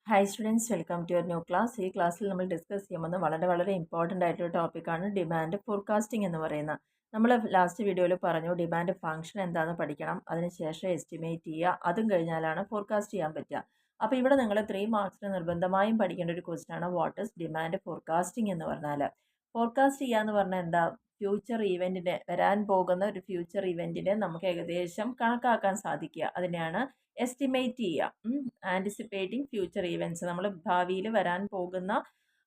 Hi students, welcome to your new class. ഈ ക്ലാസ്സിൽ നമ്മൾ ഡിസ്കസ് ചെയ്യുന്നത് വളരെ ഇമ്പോർട്ടൻ്റ് ആയിട്ടൊരു ടോപ്പിക്കാണ് ഡിമാൻഡ് ഫോർകാസ്റ്റിംഗ് എന്ന് പറയുന്നത്. നമ്മൾ ലാസ്റ്റ് വീഡിയോയിൽ പറഞ്ഞു ഡിമാൻഡ് ഫംഗ്ഷൻ എന്താണെന്ന് പഠിക്കണം, അതിനുശേഷം എസ്റ്റിമേറ്റ് ചെയ്യുക, അതും കഴിഞ്ഞാലാണ് ഫോർകാസ്റ്റ് ചെയ്യാൻ പറ്റുക. അപ്പോൾ ഇവിടെ നിങ്ങൾ 3 മാർക്സിന് നിർബന്ധമായും പഠിക്കേണ്ട ഒരു ക്വസ്റ്റ്യൻ ആണ് വാട്ട് ഇസ് ഡിമാൻഡ് ഫോർകാസ്റ്റിംഗ് എന്ന് പറഞ്ഞാൽ. ഫോർകാസ്റ്റ് ചെയ്യുക എന്ന് പറഞ്ഞാൽ എന്താ? ഫ്യൂച്ചർ ഇവൻറ്റിനെ, വരാൻ പോകുന്ന ഒരു ഫ്യൂച്ചർ ഇവൻറ്റിനെ നമുക്ക് ഏകദേശം കണക്കാക്കാൻ സാധിക്കുക, അതിനെയാണ് എസ്റ്റിമേറ്റ് ചെയ്യുക. ആൻറ്റിസിപ്പേറ്റിംഗ് ഫ്യൂച്ചർ ഈവൻറ്റ്സ്, നമ്മൾ ഭാവിയിൽ വരാൻ പോകുന്ന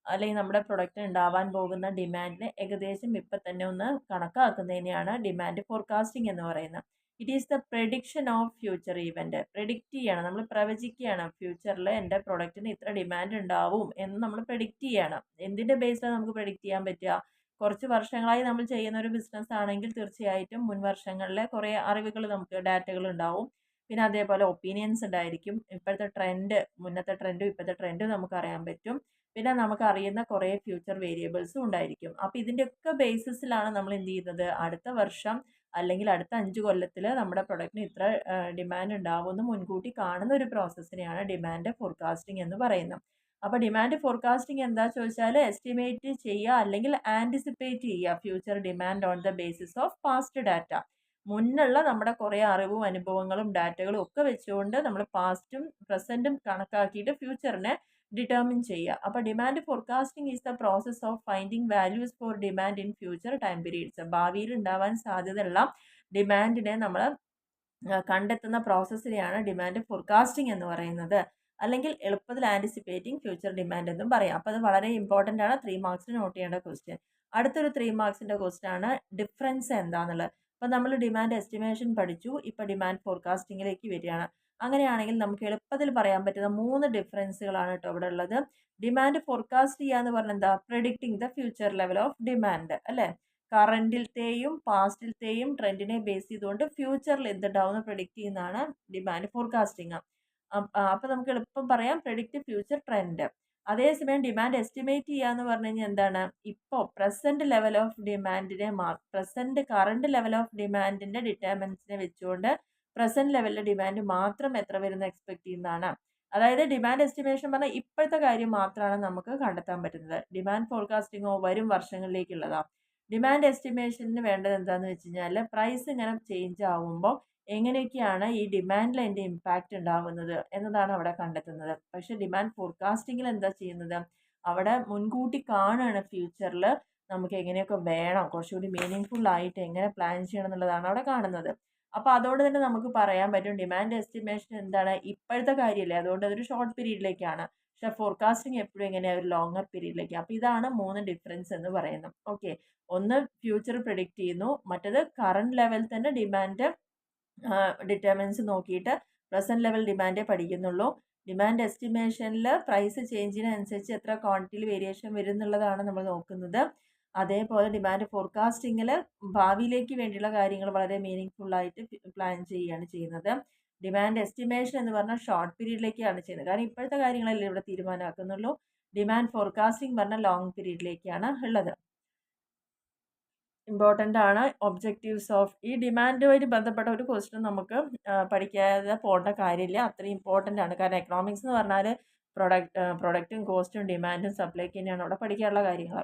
അല്ലെങ്കിൽ നമ്മുടെ പ്രൊഡക്റ്റ് ഉണ്ടാവാൻ പോകുന്ന ഡിമാൻഡിനെ ഏകദേശം ഇപ്പം തന്നെ ഒന്ന് കണക്കാക്കുന്നതിനെയാണ് ഡിമാൻഡ് ഫോർകാസ്റ്റിംഗ് എന്ന് പറയുന്നത്. It is the prediction of future event. Predict ചെയ്യണം, നമ്മൾ പ്രവചിക്കുകയാണ് ഫ്യൂച്ചറിൽ എൻ്റെ പ്രൊഡക്റ്റിന് ഇത്ര ഡിമാൻഡ് ഉണ്ടാവും എന്ന് നമ്മൾ പ്രഡിക്റ്റ് ചെയ്യണം. എന്തിൻ്റെ ബേസിലാണ് നമുക്ക് പ്രഡിക്റ്റ് ചെയ്യാൻ പറ്റുക? കുറച്ച് വർഷങ്ങളായി നമ്മൾ ചെയ്യുന്ന ഒരു ബിസിനസ് ആണെങ്കിൽ തീർച്ചയായിട്ടും മുൻ വർഷങ്ങളിലെ കുറേ അറിവുകൾ, നമുക്ക് ഡാറ്റകൾ ഉണ്ടാവും. പിന്നെ അതേപോലെ ഒപ്പീനിയൻസ് ഉണ്ടായിരിക്കും. ഇപ്പോഴത്തെ ട്രെൻഡ്, മുന്നത്തെ ട്രെൻഡും ഇപ്പോഴത്തെ ട്രെൻഡും നമുക്ക് അറിയാൻ പറ്റും. പിന്നെ നമുക്ക് അറിയുന്ന കുറേ ഫ്യൂച്ചർ വേരിയബിൾസും ഉണ്ടായിരിക്കും. അപ്പോൾ ഇതിൻ്റെയൊക്കെ ബേസിസിലാണ് നമ്മൾ എന്ത് ചെയ്യുന്നത്? അടുത്ത വർഷം അല്ലെങ്കിൽ അടുത്ത 5 കൊല്ലത്തിൽ നമ്മുടെ പ്രൊഡക്റ്റിന് ഇത്ര ഡിമാൻഡ് ഉണ്ടാവുമെന്ന് മുൻകൂട്ടി കാണുന്ന ഒരു പ്രോസസ്സിനെയാണ് ഡിമാൻഡ് ഫോർകാസ്റ്റിംഗ് എന്ന് പറയുന്നത്. അപ്പോൾ ഡിമാൻഡ് ഫോർകാസ്റ്റിംഗ് എന്താ ചോദിച്ചാൽ എസ്റ്റിമേറ്റ് ചെയ്യുക അല്ലെങ്കിൽ ആൻറ്റിസിപ്പേറ്റ് ചെയ്യുക future demand on the basis of past data. മുന്നുള്ള നമ്മുടെ കുറേ അറിവും അനുഭവങ്ങളും ഡാറ്റകളും ഒക്കെ വെച്ചുകൊണ്ട് നമ്മൾ പാസ്റ്റും പ്രസൻറ്റും കണക്കാക്കിയിട്ട് ഫ്യൂച്ചറിനെ ഡിറ്റർമിൻ ചെയ്യുക. അപ്പോൾ demand forecasting is the process of finding values for demand in future time periods. ഭാവിയിൽ ഉണ്ടാവാൻ സാധ്യതയുള്ള ഡിമാൻഡിനെ നമ്മൾ കണ്ടെത്തുന്ന പ്രോസസ്സിനെയാണ് ഡിമാൻഡ് ഫോർകാസ്റ്റിംഗ് എന്ന് പറയുന്നത്. അല്ലെങ്കിൽ എളുപ്പത്തിൽ ആൻറ്റിസിപ്പേറ്റിംഗ് ഫ്യൂച്ചർ ഡിമാൻഡ് എന്നും പറയാം. അപ്പോൾ അത് വളരെ ഇമ്പോർട്ടൻ്റ് ആണ്, 3 മാർക്സിന് നോട്ട് ചെയ്യേണ്ട ക്വസ്റ്റ്യൻ. അടുത്തൊരു 3 മാർക്സിൻ്റെ ക്വസ്റ്റ്യൻ ആണ് ഡിഫറൻസ് എന്താണെന്നുള്ളത്. അപ്പോൾ നമ്മൾ ഡിമാൻഡ് എസ്റ്റിമേഷൻ പഠിച്ചു, ഇപ്പോൾ ഡിമാൻഡ് ഫോർകാസ്റ്റിംഗിലേക്ക് വരികയാണ്. അങ്ങനെയാണെങ്കിൽ നമുക്ക് എളുപ്പത്തിൽ പറയാൻ പറ്റുന്ന 3 ഡിഫറൻസുകളാണ് കേട്ടോ ഇവിടെ ഉള്ളത്. ഡിമാൻഡ് ഫോർകാസ്റ്റ് ചെയ്യുക എന്ന് പറഞ്ഞാൽ എന്താ? Predicting the future level of demand, അല്ലേ? കറൻറ്റിലത്തെയും പാസ്റ്റിലത്തെയും ട്രെൻഡിനെ ബേസ് ചെയ്തുകൊണ്ട് ഫ്യൂച്ചറിൽ എന്തുണ്ടാവുമെന്ന് പ്രെഡിക്റ്റ് ചെയ്യുന്നതാണ് ഡിമാൻഡ് ഫോർകാസ്റ്റിംഗ്. അപ്പോൾ നമുക്ക് എളുപ്പം പറയാം പ്രെഡിക്റ്റ് ഫ്യൂച്ചർ ട്രെൻഡ്. അതേസമയം ഡിമാൻഡ് എസ്റ്റിമേറ്റ് ചെയ്യുക എന്ന് പറഞ്ഞു കഴിഞ്ഞാൽ എന്താണ്? ഇപ്പോൾ പ്രസൻറ്റ് ലെവൽ ഓഫ് ഡിമാൻഡിനെ കറണ്ട് ലെവൽ ഓഫ് ഡിമാൻഡിൻ്റെ ഡിറ്റർമിനൻസിനെ വെച്ചുകൊണ്ട് പ്രസൻറ്റ് ലെവലിലെ ഡിമാൻഡ് മാത്രം എത്ര വരുന്ന എക്സ്പെക്ട് ചെയ്യുന്നതാണ്. അതായത് ഡിമാൻഡ് എസ്റ്റിമേഷൻ പറഞ്ഞാൽ ഇപ്പോഴത്തെ കാര്യം മാത്രമാണ് നമുക്ക് കണ്ടെത്താൻ പറ്റുന്നത്. ഡിമാൻഡ് ഫോർകാസ്റ്റിങ്ങോ വരും വർഷങ്ങളിലേക്കുള്ളതാണ്. ഡിമാൻഡ് എസ്റ്റിമേഷന് വേണ്ടത് എന്താണെന്ന് വെച്ച് കഴിഞ്ഞാൽ പ്രൈസ് ഇങ്ങനെ ചേഞ്ച് ആവുമ്പോൾ എങ്ങനെയൊക്കെയാണ് ഈ ഡിമാൻഡിൽ അതിൻ്റെ ഇമ്പാക്റ്റ് ഉണ്ടാകുന്നത് എന്നതാണ് അവിടെ കണ്ടെത്തുന്നത്. പക്ഷേ ഡിമാൻഡ് ഫോർകാസ്റ്റിങ്ങിൽ എന്താ ചെയ്യുന്നത്? അവിടെ മുൻകൂട്ടി കാണുകയാണ് ഫ്യൂച്ചറിൽ നമുക്ക് എങ്ങനെയൊക്കെ വേണം, കുറച്ചുകൂടി മീനിങ് ഫുൾ ആയിട്ട് എങ്ങനെ പ്ലാൻ ചെയ്യണം എന്നുള്ളതാണ് അവിടെ കാണുന്നത്. അപ്പോൾ അതുകൊണ്ട് തന്നെ നമുക്ക് പറയാൻ പറ്റും ഡിമാൻഡ് എസ്റ്റിമേഷൻ എന്താണ്? ഇപ്പോഴത്തെ കാര്യമല്ലേ, അതുകൊണ്ട് അതൊരു ഷോർട്ട് പീരീഡിലേക്കാണ്. പക്ഷേ ഫോർകാസ്റ്റിംഗ് എപ്പോഴും എങ്ങനെയാണ്? ഒരു ലോങ്ങർ പീരീഡിലേക്ക്. അപ്പോൾ ഇതാണ് 3 ഡിഫറൻസ് എന്ന് പറയുന്നത്. ഓക്കെ, ഒന്ന് ഫ്യൂച്ചർ പ്രിഡിക്റ്റ് ചെയ്യുന്നു, മറ്റത് കറണ്ട് ലെവൽ തന്നെ ഡിമാൻഡ് ഡിറ്റർമിനൻസ് നോക്കിയിട്ട് പ്രസൻറ്റ് ലെവൽ ഡിമാൻഡേ പഠിക്കുന്നുള്ളൂ. ഡിമാൻഡ് എസ്റ്റിമേഷനിൽ പ്രൈസ് ചേഞ്ചിനനുസരിച്ച് എത്ര ക്വാണ്ടിറ്റിയിൽ വേരിയേഷൻ വരും എന്നുള്ളതാണ് നമ്മൾ നോക്കുന്നത്. അതേപോലെ ഡിമാൻഡ് ഫോർകാസ്റ്റിങ്ങിൽ ഭാവിയിലേക്ക് വേണ്ടിയുള്ള കാര്യങ്ങൾ വളരെ മീനിങ് ഫുള്ളായിട്ട് പ്ലാൻ ചെയ്യുകയാണ് ചെയ്യുന്നത്. ഡിമാൻഡ് എസ്റ്റിമേഷൻ എന്ന് പറഞ്ഞാൽ ഷോർട്ട് പീരീഡിലേക്കാണ് ചെയ്യുന്നത്, കാരണം ഇപ്പോഴത്തെ കാര്യങ്ങളല്ലേ ഇവിടെ തീരുമാനമാക്കുന്നുള്ളൂ. ഡിമാൻഡ് ഫോർകാസ്റ്റിംഗ് പറഞ്ഞാൽ ലോങ് പീരീഡിലേക്കാണ് ഉള്ളത്. ഇമ്പോർട്ടൻ്റ് ആണ് ഒബ്ജക്റ്റീവ്സ് ഓഫ് ഈ ഡിമാൻഡുമായിട്ട് ബന്ധപ്പെട്ട ഒരു ക്വസ്റ്റ്യൻ നമുക്ക് പഠിക്കാതെ പോകേണ്ട കാര്യമില്ല, അത്രയും ഇമ്പോർട്ടൻ്റ് ആണ്. കാരണം എക്കണോമിക്സ് എന്ന് പറഞ്ഞാൽ പ്രൊഡക്റ്റും കോസ്റ്റും ഡിമാൻഡും സപ്ലൈക്ക് തന്നെയാണ് അവിടെ പഠിക്കാനുള്ള കാര്യങ്ങൾ.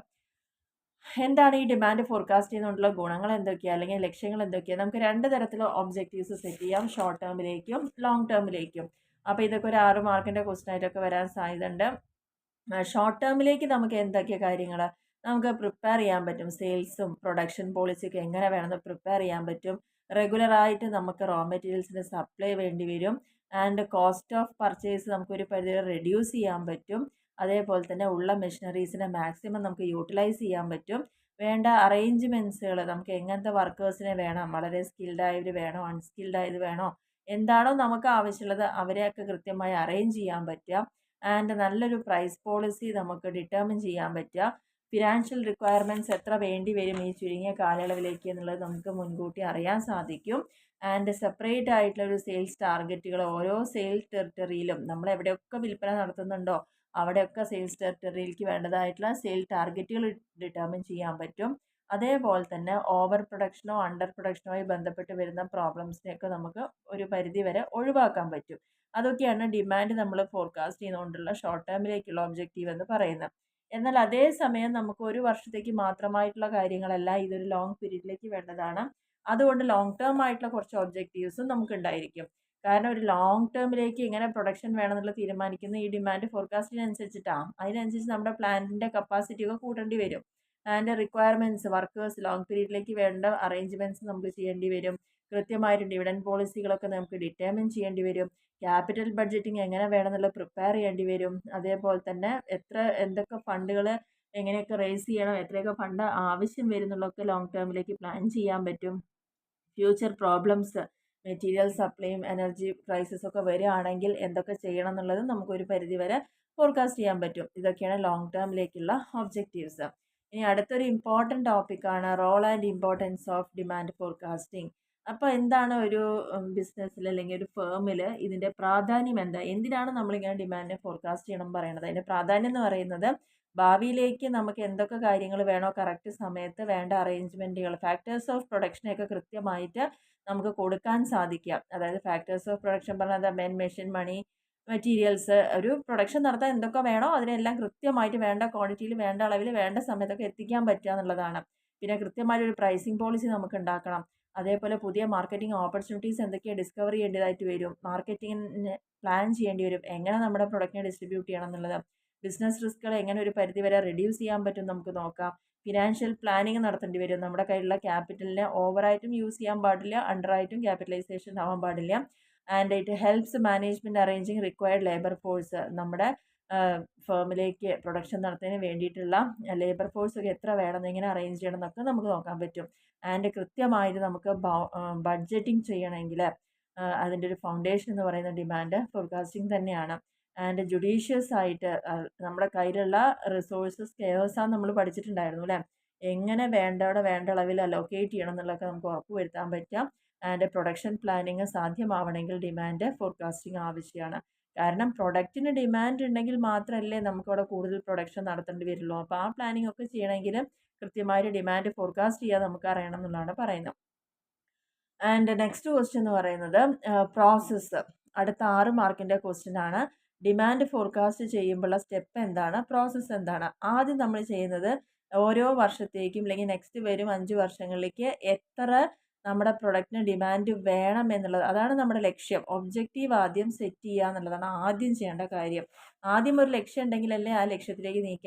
എന്താണ് ഈ ഡിമാൻഡ് ഫോർകാസ്റ്റ് ചെയ്യുന്നതുകൊണ്ടുള്ള ഗുണങ്ങൾ എന്തൊക്കെയാണ്, അല്ലെങ്കിൽ ലക്ഷ്യങ്ങൾ എന്തൊക്കെയാണ്? നമുക്ക് 2 തരത്തിലുള്ള ഒബ്ജക്റ്റീവ്സ് സെറ്റ് ചെയ്യാം, ഷോർട്ട് ടേമിലേക്കും ലോങ് ടേമിലേക്കും. അപ്പോൾ ഇതൊക്കെ ഒരു 6 മാർക്കിൻ്റെ ക്വസ്റ്റ്യൻ ആയിട്ടൊക്കെ വരാൻ സാധ്യതയുണ്ട്. ഷോർട്ട് ടേമിലേക്ക് നമുക്ക് എന്തൊക്കെ കാര്യങ്ങൾ നമുക്ക് പ്രിപ്പയർ ചെയ്യാൻ പറ്റും? സെയിൽസും പ്രൊഡക്ഷൻ പോളിസിയൊക്കെ എങ്ങനെ വേണമെന്ന് പ്രിപ്പയർ ചെയ്യാൻ പറ്റും. റെഗുലറായിട്ട് നമുക്ക് റോ മെറ്റീരിയൽസിൻ്റെ സപ്ലൈ വേണ്ടി വരും. ആൻഡ് കോസ്റ്റ് ഓഫ് പർച്ചേസ് നമുക്കൊരു പരിധി റെഡ്യൂസ് ചെയ്യാൻ പറ്റും. അതേപോലെ തന്നെ ഉള്ള മെഷീനറീസിനെ മാക്സിമം നമുക്ക് യൂട്ടിലൈസ് ചെയ്യാൻ പറ്റും. വേണ്ട അറേഞ്ച്മെൻറ്റ്സുകൾ, നമുക്ക് എങ്ങനത്തെ വർക്കേഴ്സിനെ വേണം, വളരെ സ്കിൽഡ് ആയവർ വേണോ, അൺസ്കിൽഡ് ആയത് വേണോ, എന്താണോ നമുക്ക് ആവശ്യമുള്ളത് അവരെയൊക്കെ കൃത്യമായി അറേഞ്ച് ചെയ്യാൻ പറ്റുക. ആൻഡ് നല്ലൊരു പ്രൈസ് പോളിസി നമുക്ക് ഡിറ്റർമിൻ ചെയ്യാൻ പറ്റുക. ഫിനാൻഷ്യൽ റിക്വയർമെൻറ്റ്സ് എത്ര വേണ്ടി വരും ഈ ചുരുങ്ങിയ കാലയളവിലേക്ക് എന്നുള്ളത് നമുക്ക് മുൻകൂട്ടി അറിയാൻ സാധിക്കും. ആൻഡ് സെപ്പറേറ്റ് ആയിട്ടുള്ള ഒരു സെയിൽസ് ടാർഗറ്റുകൾ ഓരോ സെയിൽസ് ടെറിട്ടറിയിലും നമ്മൾ എവിടെയൊക്കെ വിൽപ്പന നടത്തുന്നുണ്ടോ അവിടെയൊക്കെ സെയിൽസ് ടെറിട്ടറിയിലേക്ക് വേണ്ടതായിട്ടുള്ള സെയിൽ ടാർഗറ്റുകൾ ഡിറ്റർമിൻ ചെയ്യാൻ പറ്റും. അതേപോലെ തന്നെ ഓവർ പ്രൊഡക്ഷനോ അണ്ടർ പ്രൊഡക്ഷനോയി ബന്ധപ്പെട്ട് വരുന്ന പ്രോബ്ലംസിനെയൊക്കെ നമുക്ക് ഒരു പരിധി വരെ ഒഴിവാക്കാൻ പറ്റും. അതൊക്കെയാണ് ഡിമാൻഡ് നമ്മൾ ഫോർകാസ്റ്റ് ചെയ്തുകൊണ്ടുള്ള ഷോർട്ട് ടേമിലേക്കുള്ള ഒബ്ജക്റ്റീവ് എന്ന് പറയുന്നത്. എന്നാൽ അതേസമയം നമുക്ക് ഒരു വർഷത്തേക്ക് മാത്രമായിട്ടുള്ള കാര്യങ്ങളല്ല, ഇതൊരു ലോങ് പീരീഡിലേക്ക് വേണ്ടതാണ്. അതുകൊണ്ട് ലോങ് ടേം ആയിട്ടുള്ള കുറച്ച് ഒബ്ജക്റ്റീവ്സും നമുക്ക് ഉണ്ടായിരിക്കും. കാരണം ഒരു ലോങ് ടേമിലേക്ക് എങ്ങനെ പ്രൊഡക്ഷൻ വേണമെന്നുള്ള തീരുമാനിക്കുന്ന ഈ ഡിമാൻഡ് ഫോർകാസ്റ്റിനനുസരിച്ചിട്ടാണ്. അതിനനുസരിച്ച് നമ്മുടെ പ്ലാന്റിൻ്റെ കപ്പാസിറ്റി ഒക്കെ കൂട്ടേണ്ടി വരും. അതിൻ്റെ റിക്വയർമെൻറ്റ്സ്, വർക്കേഴ്സ്, ലോങ് പീരീഡിലേക്ക് വേണ്ട അറേഞ്ച്മെൻറ്റ്സ് നമുക്ക് ചെയ്യേണ്ടി വരും. കൃത്യമായിട്ട് ഡിവിഡൻഡ് പോളിസികളൊക്കെ നമുക്ക് ഡിറ്റർമിൻ ചെയ്യേണ്ടി വരും. ക്യാപിറ്റൽ ബഡ്ജറ്റിംഗ് എങ്ങനെ വേണമെന്നുള്ളത് പ്രിപ്പയർ ചെയ്യേണ്ടി വരും. അതേപോലെ തന്നെ എന്തൊക്കെ ഫണ്ടുകൾ എങ്ങനെയൊക്കെ റേസ് ചെയ്യണം, എത്രയൊക്കെ ഫണ്ട് ആവശ്യം വരുന്നുള്ളതൊക്കെ ലോങ് ടേമിലേക്ക് പ്ലാൻ ചെയ്യാൻ പറ്റും. ഫ്യൂച്ചർ പ്രോബ്ലംസ്, മെറ്റീരിയൽ സപ്ലൈയും എനർജി പ്രൈസസ് ഒക്കെ വരികയാണെങ്കിൽ എന്തൊക്കെ ചെയ്യണം എന്നുള്ളത് നമുക്കൊരു പരിധിവരെ ഫോർകാസ്റ്റ് ചെയ്യാൻ പറ്റും. ഇതൊക്കെയാണ് ലോങ് ടേമിലേക്കുള്ള ഒബ്ജക്റ്റീവ്സ്. ഇനി അടുത്തൊരു ഇമ്പോർട്ടൻറ്റ് ടോപ്പിക്കാണ് role and importance of demand forecasting. അപ്പോൾ എന്താണ് ഒരു ബിസിനസ്സിൽ അല്ലെങ്കിൽ ഒരു ഫേമിൽ ഇതിൻ്റെ പ്രാധാന്യം എന്താ? എന്തിനാണ് നമ്മളിങ്ങനെ ഡിമാൻഡിനെ ഫോർകാസ്റ്റ് ചെയ്യണം പറയുന്നത്? അതിൻ്റെ പ്രാധാന്യം എന്ന് പറയുന്നത് ഭാവിയിലേക്ക് നമുക്ക് എന്തൊക്കെ കാര്യങ്ങൾ വേണോ കറക്റ്റ് സമയത്ത് വേണ്ട അറേഞ്ച്മെൻറ്റുകൾ, ഫാക്ടേഴ്സ് ഓഫ് പ്രൊഡക്ഷനെയൊക്കെ കൃത്യമായിട്ട് നമുക്ക് കൊടുക്കാൻ സാധിക്കുക. അതായത് ഫാക്ടേഴ്സ് ഓഫ് പ്രൊഡക്ഷൻ പറഞ്ഞാൽ മെൻ, മെഷീൻ, മണി, മെറ്റീരിയൽസ്. ഒരു പ്രൊഡക്ഷൻ നടത്താൻ എന്തൊക്കെ വേണോ അതിനെല്ലാം കൃത്യമായിട്ട് വേണ്ട ക്വാണ്ടിറ്റിയിൽ, വേണ്ട അളവിൽ, വേണ്ട സമയത്തൊക്കെ എത്തിക്കാൻ പറ്റുക എന്നുള്ളതാണ്. പിന്നെ കൃത്യമായൊരു പ്രൈസിങ് പോളിസി നമുക്ക് ഉണ്ടാക്കണം. അതേപോലെ പുതിയ മാർക്കറ്റിംഗ് ഓപ്പർച്യൂണിറ്റീസ് എന്തൊക്കെയാണ് ഡിസ്കവർ ചെയ്യേണ്ടതായിട്ട് വരും. മാർക്കറ്റിങ്ങിന് പ്ലാൻ ചെയ്യേണ്ടി വരും. എങ്ങനെ നമ്മുടെ പ്രൊഡക്റ്റിനെ ഡിസ്ട്രിബ്യൂട്ട് ചെയ്യണം എന്നുള്ളത്. ബിസിനസ് റിസ്കുകൾ എങ്ങനെ ഒരു പരിധിവരെ റെഡ്യൂസ് ചെയ്യാൻ പറ്റും നമുക്ക് നോക്കാം. ഫിനാൻഷ്യൽ പ്ലാനിങ് നടത്തേണ്ടി വരും. നമ്മുടെ കയ്യിലുള്ള ക്യാപിറ്റലിനെ ഓവറായിട്ടും യൂസ് ചെയ്യാൻ പാടില്ല, അണ്ടറായിട്ടും ക്യാപിറ്റലൈസേഷൻ ആവാൻ പാടില്ല. And it helps management arranging required labour force. നമ്മുടെ ഫേമിലേക്ക് പ്രൊഡക്ഷൻ നടത്തുന്നതിന് വേണ്ടിയിട്ടുള്ള ലേബർ ഫോഴ്സ് ഒക്കെ എത്ര വേണം, എങ്ങനെ അറേഞ്ച് ചെയ്യണം എന്നൊക്കെ നമുക്ക് നോക്കാൻ പറ്റും. ആൻഡ് കൃത്യമായിട്ട് നമുക്ക് ബഡ്ജറ്റിംഗ് ചെയ്യണമെങ്കിൽ അതിൻ്റെ ഒരു ഫൗണ്ടേഷൻ എന്ന് പറയുന്ന ഡിമാൻഡ് ഫോർകാസ്റ്റിംഗ് തന്നെയാണ്. ആൻഡ് ജുഡീഷ്യസ് ആയിട്ട് നമ്മുടെ കയ്യിലുള്ള റിസോഴ്സസ് കെയർസാന്ന് നമ്മൾ പഠിച്ചിട്ടുണ്ടായിരുന്നു അല്ലേ? എങ്ങനെ വേണ്ടവിടെ വേണ്ട അളവിൽ അലോക്കേറ്റ് ചെയ്യണം എന്നുള്ളതൊക്കെ നമുക്ക് ഉറപ്പ് വരുത്താൻ പറ്റാം. ആൻഡ് പ്രൊഡക്ഷൻ പ്ലാനിങ് സാധ്യമാവണമെങ്കിൽ ഡിമാൻഡ് ഫോർകാസ്റ്റിംഗ് ആവശ്യമാണ്. കാരണം പ്രൊഡക്റ്റിന് ഡിമാൻഡ് ഉണ്ടെങ്കിൽ മാത്രമല്ലേ നമുക്കവിടെ കൂടുതൽ പ്രൊഡക്ഷൻ നടത്തേണ്ടി വരുള്ളൂ. അപ്പോൾ ആ പ്ലാനിങ് ഒക്കെ ചെയ്യണമെങ്കിൽ കൃത്യമായിട്ട് ഡിമാൻഡ് ഫോർകാസ്റ്റ് ചെയ്യാൻ നമുക്ക് അറിയണം എന്നുള്ളതാണ് പറയുന്നത്. ആൻഡ് നെക്സ്റ്റ് ക്വസ്റ്റ്യൻ എന്ന് പറയുന്നത് പ്രോസസ്സ്. അടുത്ത 6 മാർക്കിൻ്റെ ക്വസ്റ്റ്യൻ ആണ്. ഡിമാൻഡ് ഫോർകാസ്റ്റ് ചെയ്യുമ്പോഴുള്ള സ്റ്റെപ്പ് എന്താണ്, പ്രോസസ്സ് എന്താണ്? ആദ്യം നമ്മൾ ചെയ്യുന്നത് ഓരോ വർഷത്തേക്കും അല്ലെങ്കിൽ നെക്സ്റ്റ് വരും 5 വർഷങ്ങളിലേക്ക് എത്ര നമ്മുടെ പ്രൊഡക്റ്റിന് ഡിമാൻഡ് വേണം എന്നുള്ളത്, അതാണ് നമ്മുടെ ലക്ഷ്യം. ഒബ്ജക്റ്റീവ് ആദ്യം സെറ്റ് ചെയ്യുക എന്നുള്ളതാണ് ആദ്യം ചെയ്യേണ്ട കാര്യം. ആദ്യം ഒരു ലക്ഷ്യം ഉണ്ടെങ്കിലല്ലേ ആ ലക്ഷ്യത്തിലേക്ക്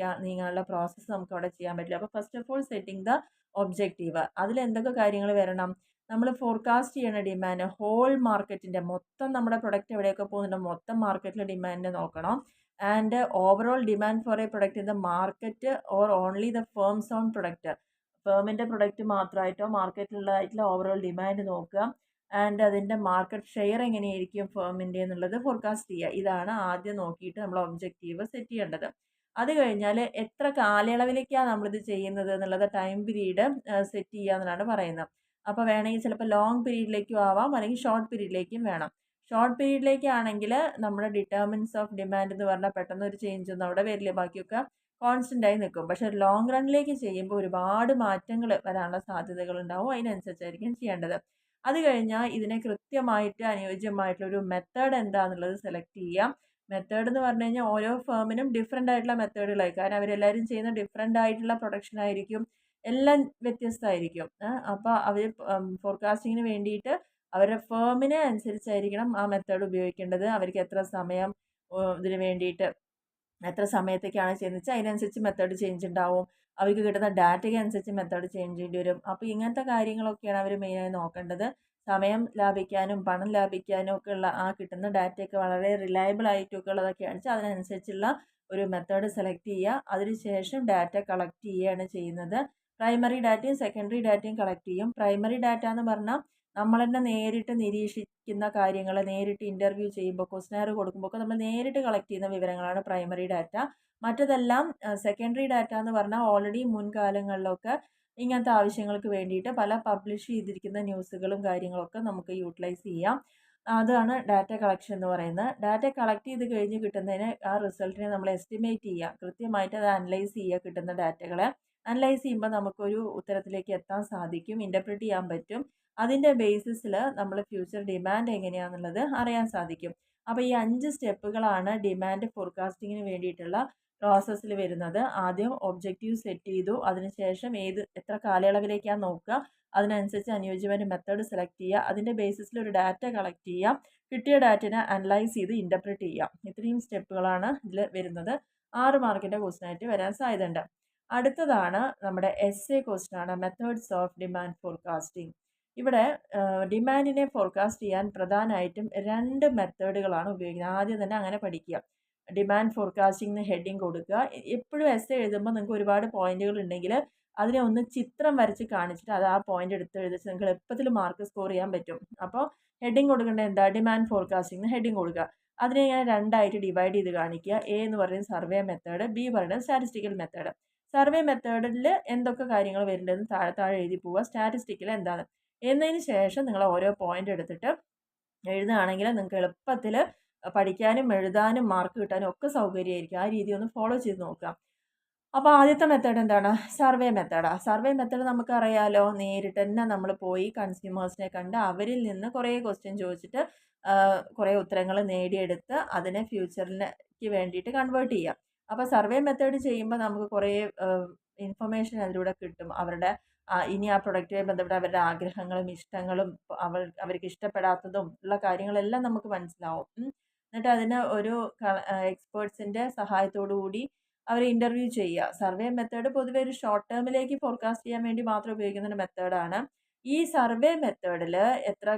നീങ്ങാനുള്ള പ്രോസസ്സ് നമുക്ക് അവിടെ ചെയ്യാൻ പറ്റില്ല. അപ്പോൾ first of all setting the objective. അതിൽ എന്തൊക്കെ കാര്യങ്ങൾ വരണം? നമ്മൾ ഫോർകാസ്റ്റ് ചെയ്യണ ഡിമാൻഡ് ഹോൾ മാർക്കറ്റിൻ്റെ മൊത്തം നമ്മുടെ പ്രൊഡക്റ്റ് എവിടെയൊക്കെ പോകുന്നുണ്ടോ മൊത്തം മാർക്കറ്റിലെ ഡിമാൻഡ് നോക്കണം. And overall demand for a product in the market or only the firm's own product. ഫേമിൻ്റെ പ്രൊഡക്റ്റ് മാത്രമായിട്ടോ മാർക്കറ്റിലുള്ളതായിട്ടുള്ള ഓവറോൾ ഡിമാൻഡ് നോക്കുക. ആൻഡ് അതിൻ്റെ മാർക്കറ്റ് ഷെയർ എങ്ങനെയായിരിക്കും ഫേമിൻ്റെ എന്നുള്ളത് ഫോർകാസ്റ്റ് ചെയ്യുക. ഇതാണ് ആദ്യം നോക്കിയിട്ട് നമ്മൾ ഒബ്ജക്റ്റീവ് സെറ്റ് ചെയ്യേണ്ടത്. അത് കഴിഞ്ഞാൽ എത്ര കാലയളവിലേക്കാണ് നമ്മളിത് ചെയ്യുന്നത് എന്നുള്ളത് ടൈം പീരീഡ് സെറ്റ് ചെയ്യുക എന്നുള്ളതാണ് പറയുന്നത്. അപ്പോൾ വേണമെങ്കിൽ ചിലപ്പോൾ ലോങ് പീരീഡിലേക്കും ആവാം, അല്ലെങ്കിൽ ഷോർട്ട് പീരീഡിലേക്കും വേണം. ഷോർട്ട് പീരീഡിലേക്കാണെങ്കിൽ നമ്മുടെ ഡിറ്റർമിൻസ് ഓഫ് ഡിമാൻഡ് എന്ന് പറഞ്ഞാൽ പെട്ടെന്ന് ഒരു ചേഞ്ച് ഒന്നും അവിടെ വരില്ല, ബാക്കിയൊക്കെ കോൺസ്റ്റൻ്റ് ആയി നിൽക്കും. പക്ഷേ ലോങ് റണ്ണിലേക്ക് ചെയ്യുമ്പോൾ ഒരുപാട് മാറ്റങ്ങൾ വരാനുള്ള സാധ്യതകൾ ഉണ്ടാവും. അതിനനുസരിച്ചായിരിക്കും ചെയ്യേണ്ടത്. അത് കഴിഞ്ഞാൽ ഇതിനെ കൃത്യമായിട്ട് അനുയോജ്യമായിട്ടുള്ളൊരു മെത്തേഡ് എന്താണെന്നുള്ളത് സെലക്ട് ചെയ്യാം. മെത്തേഡ് എന്ന് പറഞ്ഞു കഴിഞ്ഞാൽ ഓരോ ഫേമിനും ഡിഫറെൻ്റ് ആയിട്ടുള്ള മെത്തേഡുകളായി. കാരണം അവരെല്ലാവരും ചെയ്യുന്ന ഡിഫറെൻ്റ് ആയിട്ടുള്ള പ്രൊഡക്ഷൻ ആയിരിക്കും, എല്ലാം വ്യത്യസ്തമായിരിക്കും. അപ്പോൾ അവർ ഫോർകാസ്റ്റിങ്ങിന് വേണ്ടിയിട്ട് അവരുടെ ഫേമിനെ അനുസരിച്ചായിരിക്കണം ആ മെത്തേഡ് ഉപയോഗിക്കേണ്ടത്. അവർക്ക് എത്ര സമയം ഇതിന് വേണ്ടിയിട്ട് എത്ര സമയത്തേക്കാണ് ചെയ്യുന്നത് വെച്ചാൽ അതിനനുസരിച്ച് മെത്തേഡ് ചേഞ്ച് ഉണ്ടാവും. അവർക്ക് കിട്ടുന്ന ഡാറ്റയ്ക്ക് അനുസരിച്ച് മെത്തേഡ് ചേഞ്ച് ചെയ്യേണ്ടി വരും. അപ്പോൾ ഇങ്ങനത്തെ കാര്യങ്ങളൊക്കെയാണ് അവർ മെയിനായി നോക്കേണ്ടത്. സമയം ലാഭിക്കാനും പണം ലാഭിക്കാനും ഒക്കെ ഉള്ള ആ കിട്ടുന്ന ഡാറ്റയൊക്കെ വളരെ റിലയബിൾ ആയിട്ടൊക്കെ ഉള്ളതൊക്കെയാണ് വെച്ചാൽ അതിനനുസരിച്ചുള്ള ഒരു മെത്തേഡ് സെലക്ട് ചെയ്യുക. അതിനുശേഷം ഡാറ്റ കളക്ട് ചെയ്യുകയാണ് ചെയ്യുന്നത്. പ്രൈമറി ഡാറ്റയും സെക്കൻഡറി ഡാറ്റയും കളക്ട് ചെയ്യും. പ്രൈമറി ഡാറ്റ എന്ന് പറഞ്ഞാൽ നമ്മൾ തന്നെ നേരിട്ട് നിരീക്ഷിക്കുന്ന കാര്യങ്ങൾ, നേരിട്ട് ഇൻ്റർവ്യൂ ചെയ്യുമ്പോൾ, ക്വസ്റ്റ്യനെയർ കൊടുക്കുമ്പോൾ ഒക്കെ നമ്മൾ നേരിട്ട് കളക്ട് ചെയ്യുന്ന വിവരങ്ങളാണ് പ്രൈമറി ഡാറ്റ. മറ്റതെല്ലാം സെക്കൻഡറി ഡാറ്റ എന്ന് പറഞ്ഞാൽ ഓൾറെഡി മുൻകാലങ്ങളിലൊക്കെ ഇങ്ങനത്തെ ആവശ്യങ്ങൾക്ക് വേണ്ടിയിട്ട് പല പബ്ലിഷ് ചെയ്തിരിക്കുന്ന ന്യൂസുകളും കാര്യങ്ങളൊക്കെ നമുക്ക് യൂട്ടിലൈസ് ചെയ്യാം. അതാണ് ഡാറ്റ കളക്ഷൻ എന്ന് പറയുന്നത്. ഡാറ്റ കളക്ട് ചെയ്ത് കഴിഞ്ഞ് കിട്ടുന്നതിന് ആ റിസൾട്ടിനെ നമ്മൾ എസ്റ്റിമേറ്റ് ചെയ്യുക, കൃത്യമായിട്ട് അത് അനലൈസ് ചെയ്യുക കിട്ടുന്ന ഡാറ്റകളെ. അനലൈസ് ചെയ്യുമ്പോൾ നമുക്കൊരു ഉത്തരത്തിലേക്ക് എത്താൻ സാധിക്കും, ഇൻ്റർപ്രിറ്റ് ചെയ്യാൻ പറ്റും. അതിൻ്റെ ബേസിസിൽ നമ്മൾ ഫ്യൂച്ചർ ഡിമാൻഡ് എങ്ങനെയാണെന്നുള്ളത് അറിയാൻ സാധിക്കും. അപ്പോൾ ഈ 5 സ്റ്റെപ്പുകളാണ് ഡിമാൻഡ് ഫോർകാസ്റ്റിങ്ങിന് വേണ്ടിയിട്ടുള്ള പ്രോസസ്സിൽ വരുന്നത്. ആദ്യം ഒബ്ജക്റ്റീവ് സെറ്റ് ചെയ്തു, അതിനുശേഷം എത്ര കാലയളവിലേക്കാണ് നോക്കുക, അതിനനുസരിച്ച് അനുയോജ്യമായ മെത്തേഡ് സെലക്ട് ചെയ്യുക, അതിൻ്റെ ബേസിസിൽ ഒരു ഡാറ്റ കളക്ട് ചെയ്യുക, കിട്ടിയ ഡാറ്റനെ അനലൈസ് ചെയ്ത് ഇൻ്റർപ്രിറ്റ് ചെയ്യുക. ഇത്രയും സ്റ്റെപ്പുകളാണ് ഇതിൽ വരുന്നത്. 6 മാർക്കിൻ്റെ ക്വസ്റ്റനായിട്ട് വരാൻ സാധ്യതയുണ്ട്. അടുത്തതാണ് നമ്മുടെ എസ്എ ക്വസ്റ്റനാണ്, മെത്തേഡ്സ് ഓഫ് ഡിമാൻഡ് ഫോർകാസ്റ്റിംഗ്. ഇവിടെ ഡിമാൻഡിനെ ഫോർകാസ്റ്റ് ചെയ്യാൻ പ്രധാനമായിട്ടും 2 മെത്തേഡുകളാണ് ഉപയോഗിക്കുന്നത്. ആദ്യം തന്നെ അങ്ങനെ പഠിക്കുക. ഡിമാൻഡ് ഫോർകാസ്റ്റിംഗ് ഹെഡിങ് കൊടുക്കുക. എപ്പോഴും എസ്എ എഴുതുമ്പോൾ നിങ്ങൾക്ക് ഒരുപാട് പോയിന്റുകൾ ഉണ്ടെങ്കിൽ അതിനെ ഒന്ന് ചിത്രം വരച്ച് കാണിച്ചിട്ട് അത് ആ പോയിന്റ് എടുത്ത് എഴുതിച്ച് നിങ്ങൾക്ക് എളുപ്പത്തിൽ മാർക്ക് സ്കോർ ചെയ്യാൻ പറ്റും. അപ്പോൾ ഹെഡിങ് കൊടുക്കേണ്ടത് എന്താ, ഡിമാൻഡ് ഫോർകാസ്റ്റിംഗ് ഹെഡിങ് കൊടുക്കുക. അതിനെ ഇങ്ങനെ 2ആയിട്ട് ഡിവൈഡ് ചെയ്ത് കാണിക്കുക. എ എന്ന് പറയുന്നത് സർവേ മെത്തേഡ്, ബി പറയുന്നത് സ്റ്റാറ്റിസ്റ്റിക്കൽ മെത്തേഡ്. സർവേ മെത്തേഡിൽ എന്തൊക്കെ കാര്യങ്ങൾ വരുന്നുണ്ടെന്ന് താഴെ എഴുതി പോവുക. സ്റ്റാറ്റിസ്റ്റിക്കൽ എന്താണ് എന്നതിന് ശേഷം നിങ്ങൾ ഓരോ പോയിന്റ് എടുത്തിട്ട് എഴുതുകയാണെങ്കിൽ നിങ്ങൾക്ക് എളുപ്പത്തിൽ പഠിക്കാനും എഴുതാനും മാർക്ക് കിട്ടാനും ഒക്കെ സൗകര്യമായിരിക്കും. ആ രീതി ഒന്ന് ഫോളോ ചെയ്ത് നോക്കാം. അപ്പോൾ ആദ്യത്തെ മെത്തേഡ് എന്താണ്, സർവേ മെത്തേഡാണ്. സർവേ മെത്തേഡ് നമുക്കറിയാലോ, നേരിട്ട് തന്നെ നമ്മൾ പോയി കൺസ്യൂമേഴ്സിനെ കണ്ട് അവരിൽ നിന്ന് കുറേ ക്വസ്റ്റ്യൻ ചോദിച്ചിട്ട് കുറേ ഉത്തരങ്ങൾ നേടിയെടുത്ത് അതിനെ ഫ്യൂച്ചറിലേക്ക് വേണ്ടിയിട്ട് കൺവേർട്ട് ചെയ്യാം. അപ്പോൾ സർവേ മെത്തേഡ് ചെയ്യുമ്പോൾ നമുക്ക് കുറേ ഇൻഫർമേഷൻ അതിലൂടെ കിട്ടും. അവരുടെ ഇനി ആ പ്രൊഡക്റ്റുമായി ബന്ധപ്പെട്ട അവരുടെ ആഗ്രഹങ്ങളും ഇഷ്ടങ്ങളും അവർക്ക് ഇഷ്ടപ്പെടാത്തതും ഉള്ള കാര്യങ്ങളെല്ലാം നമുക്ക് മനസ്സിലാവും. എന്നിട്ട് അതിന് ഒരു എക്സ്പേർട്സിൻ്റെ സഹായത്തോടു കൂടി അവരെ ഇൻ്റർവ്യൂ ചെയ്യുക. സർവേ മെത്തേഡ് പൊതുവെ ഒരു ഷോർട്ട് ടേമിലേക്ക് ഫോർകാസ്റ്റ് ചെയ്യാൻ വേണ്ടി മാത്രം ഉപയോഗിക്കുന്ന ഒരു മെത്തേഡാണ്. ഈ സർവേ മെത്തേഡിൽ എത്ര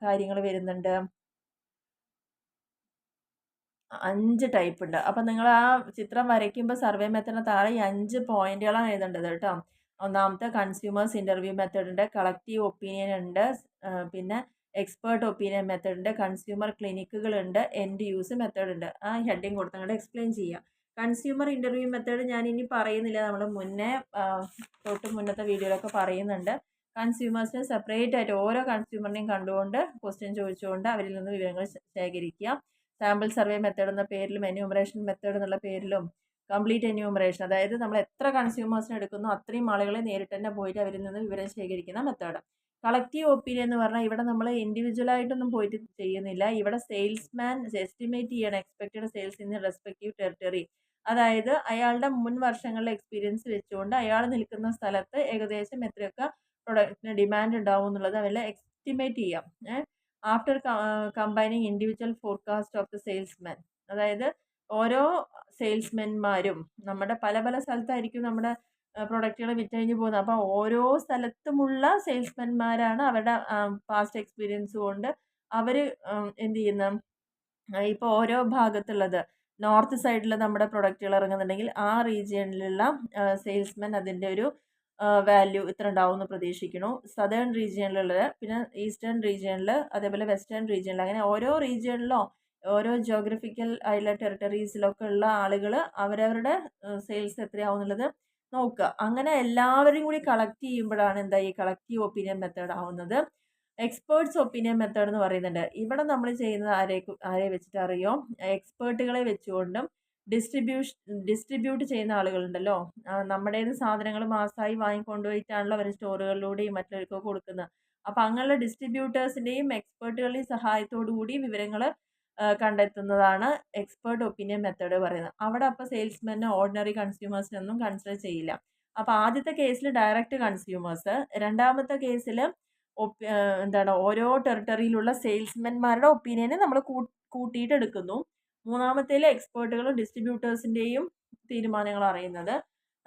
കാര്യങ്ങൾ വരുന്നുണ്ട്, 5 ടൈപ്പ് ഉണ്ട്. അപ്പം നിങ്ങൾ ആ ചിത്രം വരയ്ക്കുമ്പോൾ സർവേ മെത്തേഡിന് താഴെ ഈ 5 പോയിന്റുകളാണ് എഴുതേണ്ടത് കേട്ടോ. ഒന്നാമത്തെ കൺസ്യൂമേഴ്സ് ഇൻ്റർവ്യൂ മെത്തേഡ് ഉണ്ട്, കളക്റ്റീവ് ഒപ്പീനിയൻ ഉണ്ട്, പിന്നെ എക്സ്പേർട്ട് ഒപ്പീനിയൻ മെത്തേഡ് ഉണ്ട്, കൺസ്യൂമർ ക്ലിനിക്കുകളുണ്ട്, എൻഡ് യൂസ് മെത്തേഡ് ഉണ്ട്. ആ ഹെഡിങ് കൊടുത്ത് അങ്ങോട്ട് എക്സ്പ്ലെയിൻ ചെയ്യാം. കൺസ്യൂമർ ഇൻ്റർവ്യൂ മെത്തേഡ് ഞാൻ ഇനി പറയുന്നില്ല, നമ്മൾ മുന്നത്തെ വീഡിയോയിലൊക്കെ പറയുന്നുണ്ട്. കൺസ്യൂമേഴ്സിനെ സെപ്പറേറ്റ് ആയിട്ട് ഓരോ കൺസ്യൂമറിനെയും കണ്ടുകൊണ്ട് ക്വസ്റ്റ്യൻ ചോദിച്ചുകൊണ്ട് അവരിൽ നിന്ന് വിവരങ്ങൾ ശേഖരിക്കുക. സാമ്പിൾ സർവേ മെത്തേഡ് എന്ന പേരിലും എന്യൂമറേഷൻ മെത്തേഡ് എന്നുള്ള പേരിലും കംപ്ലീറ്റ് എന്യൂമറേഷൻ, അതായത് നമ്മൾ എത്ര കൺസ്യൂമേഴ്സിനെ എടുക്കുന്നു അത്രയും ആളുകളെ നേരിട്ട് തന്നെ പോയിട്ട് അവരിൽ നിന്ന് വിവരം ശേഖരിക്കുന്ന മെത്തേഡ്. കളക്റ്റീവ് ഒപ്പീനിയൻ എന്ന് പറഞ്ഞാൽ ഇവിടെ നമ്മൾ ഇൻഡിവിജ്വലായിട്ടൊന്നും പോയിട്ട് ചെയ്യുന്നില്ല. ഇവിടെ സെയിൽസ്മാൻ എസ്റ്റിമേറ്റ് ചെയ്യണം expected sales in respective territory. അതായത് അയാളുടെ മുൻ വർഷങ്ങളിലെ എക്സ്പീരിയൻസ് വെച്ചുകൊണ്ട് അയാൾ നിൽക്കുന്ന സ്ഥലത്ത് ഏകദേശം എത്രയൊക്കെ പ്രൊഡക്റ്റിന് ഡിമാൻഡ് ഉണ്ടാവും എന്നുള്ളത് അവരെ എസ്റ്റിമേറ്റ് ചെയ്യാം. After combining individual forecast of the salesman, അതായത് ഓരോ സെയിൽസ്മെന്മാരും നമ്മുടെ പല പല സ്ഥലത്തായിരിക്കും നമ്മുടെ പ്രൊഡക്റ്റുകൾ വിറ്റഴിഞ്ഞ് പോകുന്നത്. അപ്പോൾ ഓരോ സ്ഥലത്തുമുള്ള സെയിൽസ്മെന്മാരാണ് അവരുടെ പാസ്റ്റ് എക്സ്പീരിയൻസ് കൊണ്ട് അവർ എന്ത് ചെയ്യുന്ന, ഇപ്പോൾ ഓരോ ഭാഗത്തുള്ളത് നോർത്ത് സൈഡിൽ നമ്മുടെ പ്രൊഡക്റ്റുകൾ ഇറങ്ങുന്നുണ്ടെങ്കിൽ ആ റീജിയണിലുള്ള സെയിൽസ്മെൻ അതിൻ്റെ ഒരു വാല്യൂ ഇത്ര ഉണ്ടാവും എന്ന് പ്രതീക്ഷിക്കുന്നു. സദേൺ റീജിയണിലുള്ള, പിന്നെ ഈസ്റ്റേൺ റീജിയണിൽ, അതേപോലെ വെസ്റ്റേൺ റീജിയണിൽ, അങ്ങനെ ഓരോ റീജിയണിലോ ഓരോ ജോഗ്രഫിക്കൽ ആയിട്ടുള്ള ടെറിട്ടറീസിലൊക്കെ ഉള്ള ആളുകൾ അവരവരുടെ സെയിൽസ് എത്രയാവും എന്നുള്ളത് നോക്കുക. അങ്ങനെ എല്ലാവരെയും കൂടി കളക്ട് ചെയ്യുമ്പോഴാണ് എന്താ ഈ കളക്റ്റീവ് ഒപ്പീനിയൻ മെത്തേഡ് ആവുന്നത്. എക്സ്പേർട്സ് ഒപ്പീനിയൻ മെത്തേഡ് എന്ന് പറയുന്നുണ്ട്. ഇവിടെ നമ്മൾ ചെയ്യുന്നത് ആരെ വെച്ചിട്ട് അറിയോ, എക്സ്പേർട്ടുകളെ വെച്ചുകൊണ്ടും ഡിസ്ട്രിബ്യൂട്ട് ചെയ്യുന്ന ആളുകളുണ്ടല്ലോ, നമ്മുടെ സാധനങ്ങൾ മാസമായി വാങ്ങിക്കൊണ്ടുപോയിട്ടാണല്ലോ അവർ സ്റ്റോറുകളിലൂടെയും മറ്റുള്ളവർക്കൊക്കെ കൊടുക്കുന്നത്. അപ്പോൾ അങ്ങനെയുള്ള ഡിസ്ട്രിബ്യൂട്ടേഴ്സിൻ്റെയും എക്സ്പേർട്ടുകളുടെയും സഹായത്തോടു കൂടി വിവരങ്ങൾ കണ്ടെത്തുന്നതാണ് എക്സ്പേർട്ട് ഒപ്പീനിയൻ മെത്തേഡ് പറയുന്നത്. അവിടെ അപ്പോൾ സെയിൽസ്മെന് ഓർഡിനറി കൺസ്യൂമേഴ്സിനൊന്നും കൺസിഡർ ചെയ്യില്ല. അപ്പോൾ ആദ്യത്തെ കേസിൽ ഡയറക്റ്റ് കൺസ്യൂമേഴ്സ്, രണ്ടാമത്തെ കേസിൽ എന്താണ് ഓരോ ടെറിട്ടറിയിലുള്ള സെയിൽസ്മെന്മാരുടെ ഒപ്പീനിയനെ നമ്മൾ കൂട്ടിയിട്ട് എടുക്കുന്നു. മൂന്നാമത്തേൽ എക്സ്പേർട്ടുകളും ഡിസ്ട്രിബ്യൂട്ടേഴ്സിൻ്റെയും തീരുമാനങ്ങൾ അറിയുന്നത്.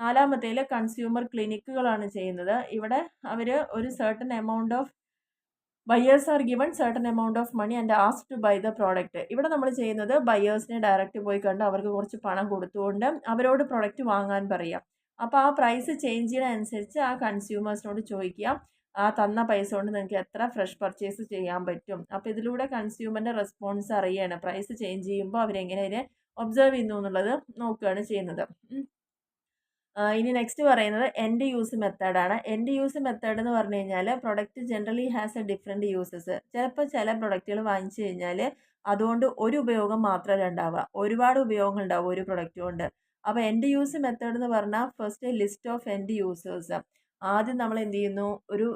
നാലാമത്തേൽ കൺസ്യൂമർ ക്ലിനിക്കുകളാണ് ചെയ്യുന്നത്. ഇവിടെ അവർ ഒരു certain amount of buyers are given certain amount of money and ask to buy the product. ഇവിടെ നമ്മൾ ചെയ്യുന്നത് ബയേഴ്സിനെ ഡയറക്റ്റ് പോയി കണ്ട് അവർക്ക് കുറച്ച് പണം കൊടുത്തുകൊണ്ട് അവരോട് പ്രൊഡക്റ്റ് വാങ്ങാൻ പറയാം. അപ്പോൾ ആ പ്രൈസ് ചേഞ്ച് ചെയ്യുന്നതനുസരിച്ച് ആ കൺസ്യൂമേഴ്സിനോട് ചോദിക്കുക, ആ തന്ന പൈസ കൊണ്ട് നിങ്ങൾക്ക് എത്ര ഫ്രഷ് പർച്ചേസ് ചെയ്യാൻ പറ്റും. അപ്പോൾ ഇതിലൂടെ കൺസ്യൂമറിൻ്റെ റെസ്പോൺസ് അറിയുകയാണ്. പ്രൈസ് ചേഞ്ച് ചെയ്യുമ്പോൾ അവരെങ്ങനെ അതിനെ ഒബ്സർവ് ചെയ്യുന്നു എന്നുള്ളത് നോക്കുകയാണ് ചെയ്യുന്നത്. ഇനി നെക്സ്റ്റ് പറയുന്നത് എൻഡ് യൂസ് മെത്തേഡാണ്. എൻഡ് യൂസ് മെത്തേഡ് എന്ന് പറഞ്ഞു കഴിഞ്ഞാൽ product generally has A different uses. ചിലപ്പോൾ ചില പ്രൊഡക്റ്റുകൾ വാങ്ങിച്ചു കഴിഞ്ഞാൽ അതുകൊണ്ട് ഒരു ഉപയോഗം മാത്രമല്ല ഉണ്ടാവുക, ഒരുപാട് ഉപയോഗങ്ങൾ ഉണ്ടാവും ഒരു പ്രൊഡക്റ്റ് കൊണ്ട്. അപ്പോൾ എൻഡ് യൂസ് മെത്തേഡ് എന്ന് പറഞ്ഞാൽ first list of end users. ആദ്യം നമ്മൾ എന്ത് ചെയ്യുന്നു, ഒരു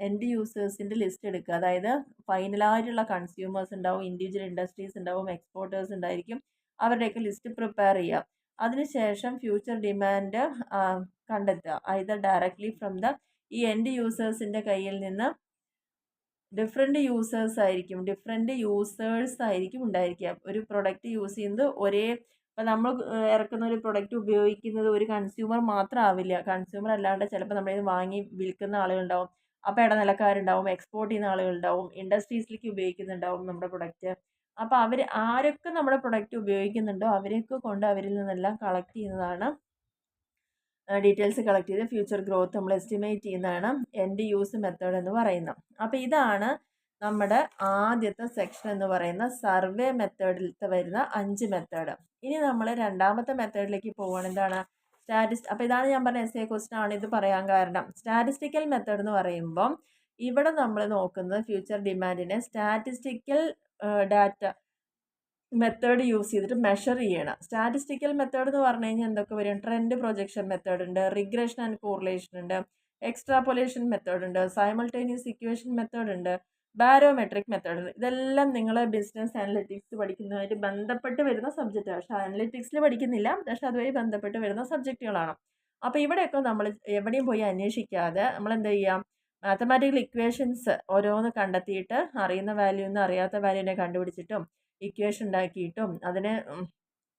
എൻഡ് യൂസേഴ്സിൻ്റെ ലിസ്റ്റ് എടുക്കുക. അതായത് ഫൈനലായിട്ടുള്ള കൺസ്യൂമേഴ്സ് ഉണ്ടാവും, ഇൻഡിവിജ്വൽ ഇൻഡസ്ട്രീസ് ഉണ്ടാവും, എക്സ്പോർട്ടേഴ്സ് ഉണ്ടായിരിക്കും. അവരുടെയൊക്കെ ലിസ്റ്റ് പ്രിപ്പയർ ചെയ്യുക. അതിനുശേഷം ഫ്യൂച്ചർ ഡിമാൻഡ് കണ്ടെത്തുക. ഐദർ ഡയറക്ട്ലി ഫ്രം ദ ഈ എൻഡ് യൂസേഴ്സിൻ്റെ കയ്യിൽ നിന്ന് ഡിഫറെൻറ്റ് യൂസേഴ്സ് ആയിരിക്കും ഉണ്ടായിരിക്കുക. ഒരു പ്രൊഡക്റ്റ് യൂസ് ചെയ്യുന്നത് ഇപ്പം നമ്മൾ ഇറക്കുന്ന ഒരു പ്രൊഡക്റ്റ് ഉപയോഗിക്കുന്നത് ഒരു കൺസ്യൂമർ മാത്രം ആവില്ല. കൺസ്യൂമർ അല്ലാണ്ട് ചിലപ്പോൾ നമ്മുടെ കയ്യിൽ വാങ്ങി വിൽക്കുന്ന ആളുകളുണ്ടാവും, അപ്പോൾ ഇടനിലക്കാരുണ്ടാവും, എക്സ്പോർട്ട് ചെയ്യുന്ന ആളുകളുണ്ടാവും, ഇൻഡസ്ട്രീസിലേക്ക് ഉപയോഗിക്കുന്നുണ്ടാവും നമ്മുടെ പ്രൊഡക്റ്റ്. അപ്പോൾ അവർ ആരൊക്കെ നമ്മുടെ പ്രൊഡക്റ്റ് ഉപയോഗിക്കുന്നുണ്ടോ അവരെയൊക്കെ കൊണ്ട് അവരിൽ നിന്നെല്ലാം കളക്ട് ചെയ്യുന്നതാണ്, ഡീറ്റെയിൽസ് കളക്ട് ചെയ്ത് ഫ്യൂച്ചർ ഗ്രോത്ത് നമ്മൾ എസ്റ്റിമേറ്റ് ചെയ്യുന്നതാണ് എൻഡ് യൂസ് മെത്തേഡ് എന്ന് പറയുന്നത്. അപ്പോൾ ഇതാണ് നമ്മുടെ ആദ്യത്തെ സെക്ഷൻ എന്ന് പറയുന്ന സർവേ മെത്തേഡിലത്തെ വരുന്ന 5 മെത്തേഡ്. ഇനി നമ്മൾ രണ്ടാമത്തെ മെത്തേഡിലേക്ക് പോവുകയാണ്. എന്താണ്? അപ്പോൾ ഇതാണ് ഞാൻ പറഞ്ഞ എസ്എ ക്വസ്റ്റൻ ആണ് ഇത് പറയാൻ കാരണം. സ്റ്റാറ്റിസ്റ്റിക്കൽ മെത്തേഡ് എന്ന് പറയുമ്പം ഇവിടെ നമ്മൾ നോക്കുന്നത് ഫ്യൂച്ചർ ഡിമാൻഡിനെ സ്റ്റാറ്റിസ്റ്റിക്കൽ ഡാറ്റ മെത്തേഡ് യൂസ് ചെയ്തിട്ട് മെഷർ ചെയ്യണം. സ്റ്റാറ്റിസ്റ്റിക്കൽ മെത്തേഡ് എന്ന് പറഞ്ഞു കഴിഞ്ഞാൽ എന്തൊക്കെ വരും? ട്രെൻഡ് പ്രൊജക്ഷൻ മെത്തേഡ് ഉണ്ട്, റിഗ്രഷൻ ആൻഡ് കോറിലേഷൻ ഉണ്ട്, എക്സ്ട്രാപോലേഷൻ മെത്തേഡ് ഉണ്ട്, സൈമൾട്ടേനിയസ് ഇക്വേഷൻ മെത്തേഡ് ഉണ്ട്, ബാരോമെട്രിക് മെത്തേഡ് ഉണ്ട്. ഇതെല്ലാം നിങ്ങൾ ബിസിനസ് അനലിറ്റിക്സ് പഠിക്കുന്നതുമായിട്ട് ബന്ധപ്പെട്ട് വരുന്ന സബ്ജക്റ്റാണ്. പക്ഷേ അനലിറ്റിക്സിൽ പഠിക്കുന്നില്ല, പക്ഷെ അതുവഴി ബന്ധപ്പെട്ട് വരുന്ന സബ്ജക്റ്റുകളാണ്. അപ്പോൾ ഇവിടെയൊക്കെ നമ്മൾ എവിടെയും പോയി അന്വേഷിക്കാതെ നമ്മൾ എന്ത് ചെയ്യാം, മാത്തമാറ്റിക്കൽ ഇക്വേഷൻസ് ഓരോന്ന് കണ്ടെത്തിയിട്ട് അറിയുന്ന വാല്യൂന്ന് അറിയാത്ത വാല്യൂനെ കണ്ടുപിടിച്ചിട്ടും ഇക്വേഷൻ ഉണ്ടാക്കിയിട്ടും അതിനെ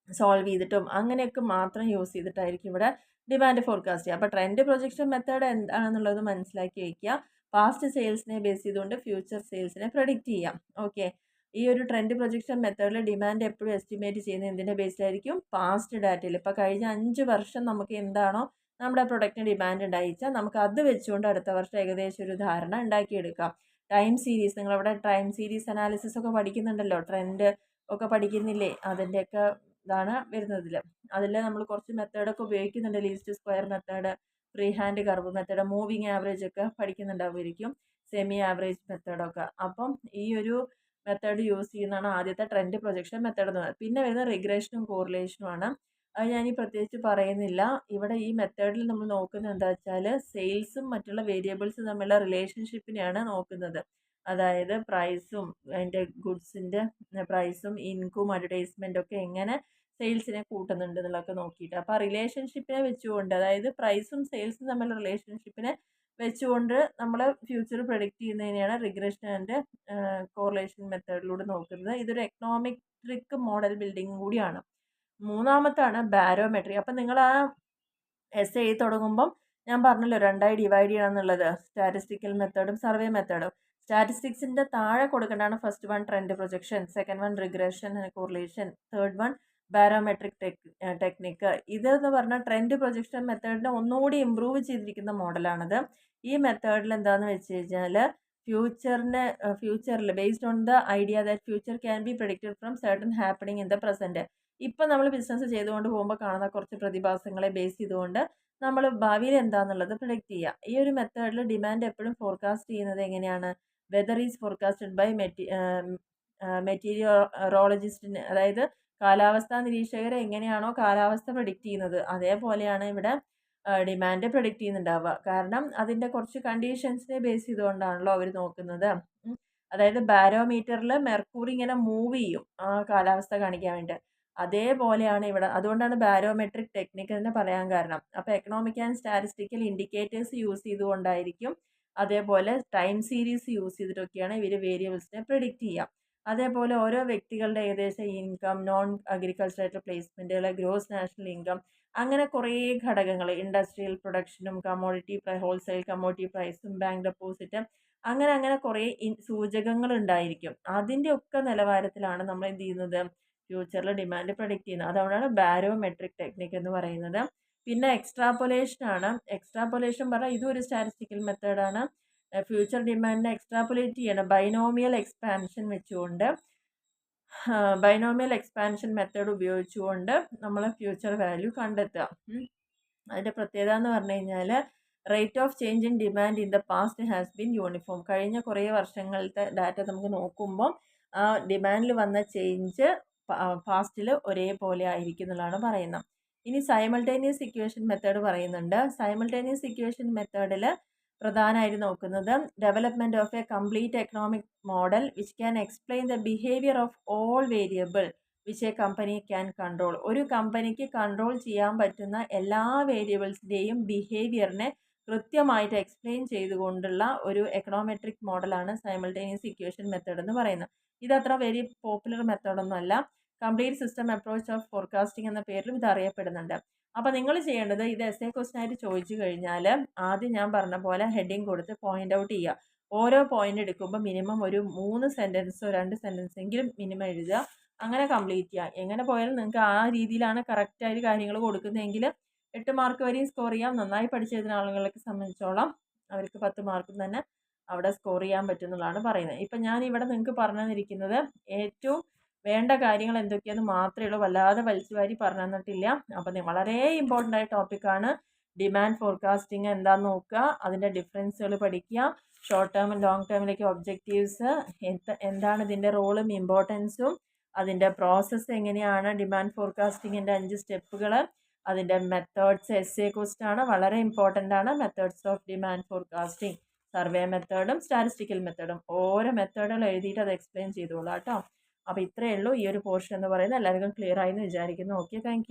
സോൾവ് ചെയ്തിട്ടും അങ്ങനെയൊക്കെ മാത്രം യൂസ് ചെയ്തിട്ടായിരിക്കും ഇവിടെ ഡിമാൻഡ് ഫോർകാസ്റ്റ് ചെയ്യുക. അപ്പോൾ ട്രെൻഡ് പ്രൊജക്ഷൻ മെത്തേഡ് എന്താണെന്നുള്ളത് മനസ്സിലാക്കി വയ്ക്കുക. പാസ്റ്റ് സെയിൽസിനെ ബേസ് ചെയ്തുകൊണ്ട് ഫ്യൂച്ചർ സെയിൽസിനെ പ്രഡിക്റ്റ് ചെയ്യാം. ഓക്കെ, ഈ ഒരു ട്രെൻഡ് പ്രൊജക്ഷൻ മെത്തേഡിൽ ഡിമാൻഡ് എപ്പോഴും എസ്റ്റിമേറ്റ് ചെയ്യുന്നത് എന്തിൻ്റെ ബേസിലായിരിക്കും? പാസ്റ്റ് ഡാറ്റയിൽ. ഇപ്പോൾ കഴിഞ്ഞ 5 വർഷം നമുക്ക് എന്താണോ നമ്മുടെ പ്രൊഡക്റ്റിന് ഡിമാൻഡ് ഉണ്ടായിച്ചാൽ നമുക്ക് അത് വെച്ചുകൊണ്ട് അടുത്ത വർഷം ഏകദേശം ഒരു ധാരണ ഉണ്ടാക്കിയെടുക്കാം. ടൈം സീരീസ്, നിങ്ങളവിടെ ടൈം സീരീസ് അനാലിസിസ് ഒക്കെ പഠിക്കുന്നുണ്ടല്ലോ, ട്രെൻഡ് ഒക്കെ പഠിക്കുന്നില്ലേ? അതിൻ്റെയൊക്കെ ഇതാണ് വരുന്നതിൽ. അതിൽ നമ്മൾ കുറച്ച് മെത്തേഡൊക്കെ ഉപയോഗിക്കുന്നുണ്ട്. Least square method, free hand curve method, moving average ഒക്കെ പഠിക്കുന്നുണ്ടാവുമായിരിക്കും, സെമി ആവറേജ് മെത്തേഡൊക്കെ. അപ്പം ഈ ഒരു മെത്തേഡ് യൂസ് ചെയ്യുന്നതാണ് ആദ്യത്തെ ട്രെൻഡ് പ്രൊജക്ഷൻ മെത്തേഡ് എന്ന് പറയുന്നത്. പിന്നെ വരുന്ന റിഗ്രഷനും കോറിലേഷനുമാണ്. അത് ഞാൻ പ്രത്യേകിച്ച് പറയുന്നില്ല. ഇവിടെ ഈ മെത്തേഡിൽ നമ്മൾ നോക്കുന്നത് എന്താ വെച്ചാൽ സെയിൽസും മറ്റുള്ള വേരിയബിൾസും തമ്മിലുള്ള റിലേഷൻഷിപ്പിനെയാണ് നോക്കുന്നത്. അതായത് പ്രൈസും അതിൻ്റെ ഗുഡ്സിൻ്റെ പ്രൈസും ഇൻകം അഡ്വർടൈസ്മെൻ്റ് ഒക്കെ എങ്ങനെ സെയിൽസിനെ കൂട്ടുന്നുണ്ട് എന്നുള്ളതൊക്കെ നോക്കിയിട്ട്, അപ്പോൾ ആ റിലേഷൻഷിപ്പിനെ വെച്ചുകൊണ്ട്, അതായത് പ്രൈസും സെയിൽസും തമ്മിലുള്ള റിലേഷൻഷിപ്പിനെ വെച്ചുകൊണ്ട് നമ്മൾ ഫ്യൂച്ചർ പ്രഡിക്റ്റ് ചെയ്യുന്നതിനെയാണ് റിഗ്രഷൻ ആൻഡ് കോറിലേഷൻ മെത്തേഡിലൂടെ നോക്കുന്നത്. ഇതൊരു എക്കണോമിക് ട്രിക്ക് മോഡൽ ബിൽഡിംഗ് കൂടിയാണ്. മൂന്നാമത്താണ് ബാരോമെട്രി. അപ്പം നിങ്ങൾ ആ എസ്സേ എഴുതി തുടങ്ങുമ്പം ഞാൻ പറഞ്ഞല്ലോ 2ആയി ഡിവൈഡ് ചെയ്യണം എന്നുള്ളത്, സ്റ്റാറ്റിസ്റ്റിക്കൽ മെത്തേഡും സർവേ മെത്തേഡും. സ്റ്റാറ്റിസ്റ്റിക്സിൻ്റെ താഴെ കൊടുക്കേണ്ടതാണ് first one trend projection, second one regression and correlation, third one barometric technique. ഇതെന്ന് പറഞ്ഞാൽ ട്രെൻഡ് പ്രൊജക്ഷൻ മെത്തേഡിനെ ഒന്നുകൂടി ഇമ്പ്രൂവ് ചെയ്തിരിക്കുന്ന മോഡലാണിത്. ഈ മെത്തേഡിൽ എന്താണെന്ന് വെച്ച് കഴിഞ്ഞാൽ ഫ്യൂച്ചറിൽ based on the idea that future can be predicted from certain happening in the present. ഇപ്പം നമ്മൾ ബിസിനസ് ചെയ്തുകൊണ്ട് പോകുമ്പോൾ കാണുന്ന കുറച്ച് പ്രതിഭാസങ്ങളെ ബേസ് ചെയ്തുകൊണ്ട് നമ്മൾ ഭാവിയിൽ എന്താണെന്നുള്ളത് പ്രിഡിക്റ്റ് ചെയ്യുക. ഈ ഒരു മെത്തേഡിൽ ഡിമാൻഡ് എപ്പോഴും ഫോർകാസ്റ്റ് ചെയ്യുന്നത് എങ്ങനെയാണ്? വെദർ ഈസ് ഫോർകാസ്റ്റഡ് ബൈ മെറ്റീരിയോളജിസ്റ്റിന്, അതായത് കാലാവസ്ഥാ നിരീക്ഷകർ എങ്ങനെയാണോ കാലാവസ്ഥ പ്രിഡിക്റ്റ് ചെയ്യുന്നത് അതേപോലെയാണ് ഇവിടെ ഡിമാൻഡ് പ്രിഡിക്റ്റ് ചെയ്യുന്നുണ്ടാവുക. കാരണം അതിൻ്റെ കുറച്ച് കണ്ടീഷൻസിനെ ബേസ് ചെയ്തുകൊണ്ടാണല്ലോ അവർ നോക്കുന്നത്. അതായത് ബാരോമീറ്ററിൽ മെർക്കൂറി ഇങ്ങനെ മൂവ് ചെയ്യും ആ കാലാവസ്ഥ കാണിക്കാൻ വേണ്ടി. അതേപോലെയാണ് ഇവിടെ, അതുകൊണ്ടാണ് ബാരോമെട്രിക് ടെക്നിക്ക് എന്ന് പറയാൻ കാരണം. അപ്പോൾ economic and statistical indicators use ചെയ്തുകൊണ്ടായിരിക്കും, അതേപോലെ ടൈം സീരീസ് യൂസ് ചെയ്തിട്ടൊക്കെയാണ് ഇവർ വേരിയബിൾസിനെ പ്രിഡിക്റ്റ് ചെയ്യുക. അതേപോലെ ഓരോ വ്യക്തികളുടെ ഏകദേശം ഇൻകം, നോൺ അഗ്രികൾച്ചറൽ പ്ലേസ്മെൻറ്റുകൾ, ഗ്രോസ് നാഷണൽ ഇൻകം, അങ്ങനെ കുറേ ഘടകങ്ങൾ, ഇൻഡസ്ട്രിയൽ പ്രൊഡക്ഷനും കമ്മോഡിറ്റി ഹോൾസെയിൽ കമ്മോഡിറ്റി പ്രൈസും ബാങ്ക് ഡെപ്പോസിറ്റ്, അങ്ങനെ കുറേ സൂചകങ്ങൾ ഉണ്ടായിരിക്കും. അതിൻ്റെ ഒക്കെ നിലവാരത്തിലാണ് നമ്മൾ എന്ത് ചെയ്യുന്നത്, ഫ്യൂച്ചറിൽ ഡിമാൻഡ് പ്രഡിക്റ്റ് ചെയ്യുന്നത്. അതുകൊണ്ടാണ് ബാരോമെട്രിക് ടെക്നിക്ക് എന്ന് പറയുന്നത്. പിന്നെ എക്സ്ട്രാപ്പൊലേഷൻ ആണ്. എക്സ്ട്രാപ്പൊലേഷൻ പറഞ്ഞാൽ ഇതും ഒരു സ്റ്റാറ്റിസ്റ്റിക്കൽ മെത്തേഡാണ്. ഫ്യൂച്ചർ ഡിമാൻഡിനെ എക്സ്ട്രാപ്പൊലേറ്റ് ചെയ്യണം ബൈനോമിയൽ എക്സ്പാൻഷൻ വെച്ചുകൊണ്ട്. ബൈനോമിയൽ എക്സ്പാൻഷൻ മെത്തേഡ് ഉപയോഗിച്ചുകൊണ്ട് നമ്മൾ ഫ്യൂച്ചർ വാല്യൂ കണ്ടെത്തുക. അതിൻ്റെ പ്രത്യേകത എന്ന് പറഞ്ഞു കഴിഞ്ഞാൽ rate of change in demand in the past has been uniform. കഴിഞ്ഞ കുറേ വർഷങ്ങളിലത്തെ ഡാറ്റ നമുക്ക് നോക്കുമ്പോൾ ആ ഡിമാൻഡിൽ വന്ന ചേഞ്ച് പാസ്റ്റിൽ ഒരേപോലെ ആയിരിക്കും എന്നുള്ളതാണ് പറയുന്നത്. ഇനി സൈമൾട്ടേനിയസ് ഇക്വേഷൻ മെത്തേഡ് പറയുന്നുണ്ട്. സൈമൾട്ടേനിയസ് ഇക്വേഷൻ മെത്തേഡിൽ പ്രധാനമായിട്ട് നോക്കുന്നത് development of A complete economic model which can explain the behaviour of all variable which A company can control. ഒരു കമ്പനിക്ക് കൺട്രോൾ ചെയ്യാൻ പറ്റുന്ന എല്ലാ വേരിയബിൾസിൻ്റെയും ബിഹേവിയറിനെ കൃത്യമായിട്ട് എക്സ്പ്ലെയിൻ ചെയ്തുകൊണ്ടുള്ള ഒരു എക്കണോമെട്രിക് മോഡലാണ് സൈമൾട്ടേനിയസ് ഇക്വേഷൻ മെത്തേഡ് എന്ന് പറയുന്നത്. ഇതത്ര വെരി പോപ്പുലർ മെത്തേഡൊന്നുമല്ല. Complete system approach of forecasting എന്ന പേരിലും ഇത് അറിയപ്പെടുന്നുണ്ട്. അപ്പോൾ നിങ്ങൾ ചെയ്യേണ്ടത് ഇത് എസ് എ ക്വസ്റ്റൻ ആയിട്ട് ചോദിച്ചു കഴിഞ്ഞാൽ ആദ്യം ഞാൻ പറഞ്ഞ പോലെ ഹെഡിങ് കൊടുത്ത് പോയിന്റ് ഔട്ട് ചെയ്യുക. ഓരോ പോയിന്റ് എടുക്കുമ്പോൾ മിനിമം ഒരു 3 സെൻറ്റൻസോ 2 സെൻറ്റൻസ് എങ്കിലും മിനിമം എഴുതുക. അങ്ങനെ കംപ്ലീറ്റ് ചെയ്യുക. എങ്ങനെ പോയാലും നിങ്ങൾക്ക് ആ രീതിയിലാണ് കറക്റ്റായിട്ട് കാര്യങ്ങൾ കൊടുക്കുന്നതെങ്കിൽ 8 മാർക്ക് വരെയും സ്കോർ ചെയ്യാം. നന്നായി പഠിച്ചെഴുതുന്ന ആളുകളെ സംബന്ധിച്ചോളം അവർക്ക് 10 മാർക്കും തന്നെ അവിടെ സ്കോർ ചെയ്യാൻ പറ്റുന്നതാണ് പറയുന്നത്. ഇപ്പം ഞാൻ ഇവിടെ നിങ്ങൾക്ക് പറഞ്ഞു തന്നിരിക്കുന്നത് ഏറ്റവും വേണ്ട കാര്യങ്ങൾ എന്തൊക്കെയാണെന്ന് മാത്രമേ ഉള്ളൂ. വല്ലാതെ വലിച്ചു വാരി പറഞ്ഞു തന്നിട്ടില്ല. അപ്പം വളരെ ഇമ്പോർട്ടൻ്റ് ആയ ടോപ്പിക്കാണ്. ഡിമാൻഡ് ഫോർകാസ്റ്റിംഗ് എന്താണെന്ന് നോക്കുക, അതിൻ്റെ ഡിഫറൻസുകൾ പഠിക്കുക, ഷോർട്ട് ടേം ലോങ് ടേമിലേക്ക് ഒബ്ജക്റ്റീവ്സ് എന്താണ് ഇതിൻ്റെ റോളും ഇമ്പോർട്ടൻസും, അതിൻ്റെ പ്രോസസ്സ് എങ്ങനെയാണ്, ഡിമാൻഡ് ഫോർകാസ്റ്റിങ്ങിൻ്റെ 5 സ്റ്റെപ്പുകൾ, അതിൻ്റെ മെത്തേഡ്സ്. എസ് എ ക്വസ്റ്റൻ ആണ്, വളരെ ഇമ്പോർട്ടൻ്റ് ആണ്. Methods of demand forecasting, survey മെത്തേഡും സ്റ്റാറ്റിസ്റ്റിക്കൽ മെത്തേഡും, ഓരോ മെത്തേഡുകൾ എഴുതിയിട്ട് അത് എക്സ്പ്ലെയിൻ ചെയ്തോളാം കേട്ടോ. അപ്പോൾ ഇത്രയേ ഉള്ളൂ ഈ ഒരു പോർഷൻ എന്ന് പറയുന്നത്. എല്ലാവർക്കും ക്ലിയർ ആയി എന്ന് വിചാരിക്കുന്നു. Okay, thank